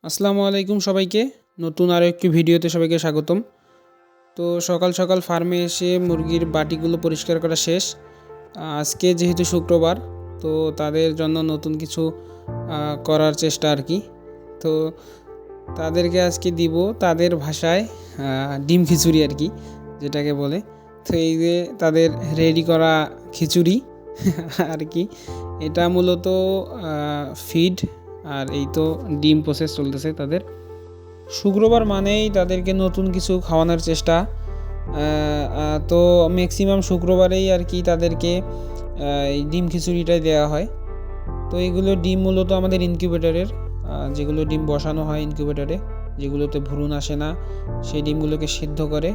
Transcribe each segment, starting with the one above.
আসসালামু আলাইকুম সবাইকে। নতুন আরও একটি ভিডিওতে সবাইকে স্বাগতম। তো সকাল সকাল ফার্মে এসে মুরগির বাটিগুলো পরিষ্কার করা শেষ। আজকে যেহেতু শুক্রবার, তো তাদের জন্য নতুন কিছু করার চেষ্টা আর কি। তো তাদেরকে আজকে দিব তাদের ভাষায় ডিম খিচুড়ি আর কি, যেটাকে বলে। তো এই যে তাদের রেডি করা খিচুড়ি আর কি, এটা মূলত ফিড আর এই তো ডিম প্রসেস চলতেছে তাদের। শুক্রবার মানেই তাদেরকে নতুন কিছু খাওয়ানোর চেষ্টা। তো ম্যাক্সিমাম শুক্রবারেই আর কি তাদেরকে এই ডিম খিচুড়িটাই দেওয়া হয়। তো এগুলো ডিম মূলত আমাদের ইনকিউবেটরের, যেগুলো ডিম বসানো হয় ইনকিউবেটরে, যেগুলোতে ভ্রূণ আসে না, সেই ডিমগুলোকে সিদ্ধ করে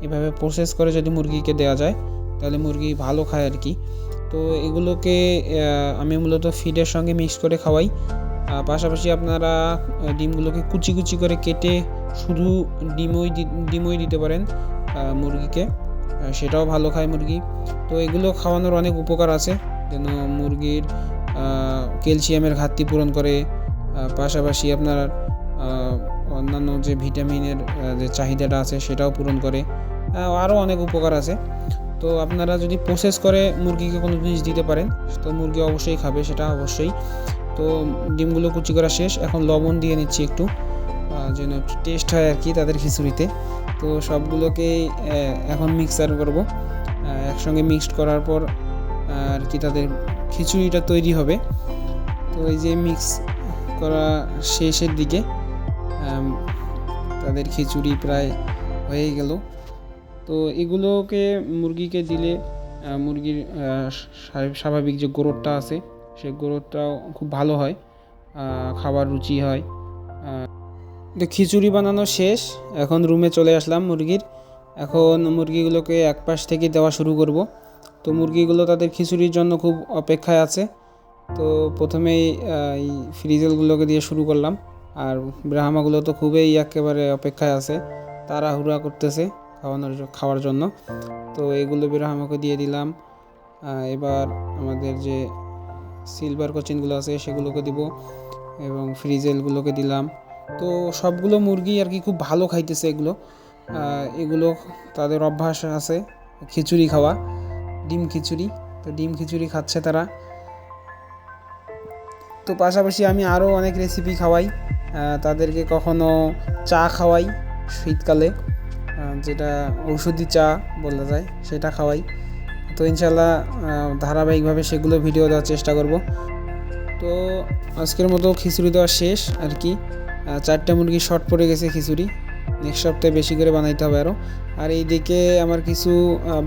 এভাবে প্রসেস করে যদি মুরগিকে দেওয়া যায় তাহলে মুরগি ভালো খায় আর কি। তো এগুলোকে আমি মূলত ফিডের সঙ্গে মিক্স করে খাওয়াই। পাশাপাশি আপনারা ডিমগুলোকে কুচি কুচি করে কেটে শুধু ডিমই দিতে পারেন মুরগিকে, সেটাও ভালো খায় মুরগি। তো এগুলো খাওয়ানোর অনেক উপকার আছে, যেন মুরগির ক্যালসিয়ামের ঘাটতি পূরণ করে, পাশাপাশি আপনার অন্যান্য যে ভিটামিনের যে চাহিদাটা আছে সেটাও পূরণ করে, আরও অনেক উপকার আছে। তো আপনারা যদি প্রসেস করে মুরগিকে কোনো জিনিস দিতে পারেন তো মুরগি অবশ্যই খাবে, সেটা অবশ্যই। তো ডিমগুলো কুচি করা শেষ, এখন লবণ দিয়ে নিচ্ছি একটু, যেন একটু টেস্ট হয় আর কি তাদের খিচুড়িতে। তো সবগুলোকে এখন মিক্সার করব, একসঙ্গে মিক্সড করার পর আর কি তাদের খিচুড়িটা তৈরি হবে। তো এই যে মিক্স করা শেষের দিকে তাদের খিচুড়ি প্রায় হয়ে গেল। তো এগুলোকে মুরগিকে দিলে মুরগির স্বাভাবিক যে গ্রোথটা আছে সেই গ্রোথটাও খুব ভালো হয়, খাবার রুচি হয়। তো খিচুড়ি বানানো শেষ, এখন রুমে চলে আসলাম মুরগির। এখন মুরগিগুলোকে এক পাশ থেকে দেওয়া শুরু করব। তো মুরগিগুলো তাদের খিচুড়ির জন্য খুব অপেক্ষায় আছে। তো প্রথমেই এই ফ্রিজেলগুলোকে দিয়ে শুরু করলাম, আর ব্রাহ্মাগুলো তো খুবই একেবারে অপেক্ষায় আছে, তাড়াহুড়া করতেছে খাওয়ার জন্য। তো এগুলো ব্রাহ্মাকে দিয়ে দিলাম। এবার আমাদের যে সিলভার কোচিনগুলো আছে সেগুলোকে দিব এবং ফ্রিজেলগুলোকে দিলাম। তো সবগুলো মুরগি আর কি খুব ভালো খাইতেছে এগুলো তাদের অভ্যাস আছে খিচুড়ি খাওয়া, ডিম খিচুড়ি। তো ডিম খিচুড়ি খাচ্ছে তারা। তো পাশাপাশি আমি আরও অনেক রেসিপি খাওয়াই তাদেরকে, কখনো চা খাওয়াই শীতকালে, যেটা ঔষধি চা বলা যায়, সেটা খাওয়াই। তো ইনশাল্লাহ ধারাবাহিকভাবে সেগুলো ভিডিও দেওয়ার চেষ্টা করব। তো আজকের মতো খিচুড়ি দেওয়া শেষ আর কি। 4টা মুরগি শর্ট পড়ে গেছে খিচুড়ি, নেক্সট সপ্তাহে বেশি করে বানাইতে হবে আরও। আর এই দিকে আমার কিছু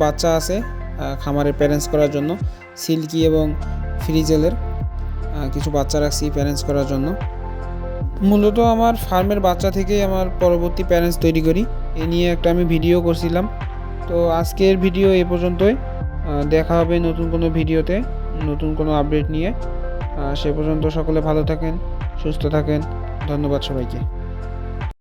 বাচ্চা আছে খামারে প্যারেন্টস করার জন্য, সিল্কি এবং ফ্রিজেলের কিছু বাচ্চা রাখছি প্যারেন্টস করার জন্য। মূলত আমার ফার্মের বাচ্চা থেকেই আমার পরবর্তী প্যারেন্টস তৈরি করি, এ নিয়ে একটা আমি ভিডিও করছিলাম। তো আজকের ভিডিও এ পর্যন্তই, দেখা হবে নতুন কোনো ভিডিওতে নতুন কোনো আপডেট নিয়ে। সে পর্যন্ত সকলে ভালো থাকেন, সুস্থ থাকেন। ধন্যবাদ সবাইকে।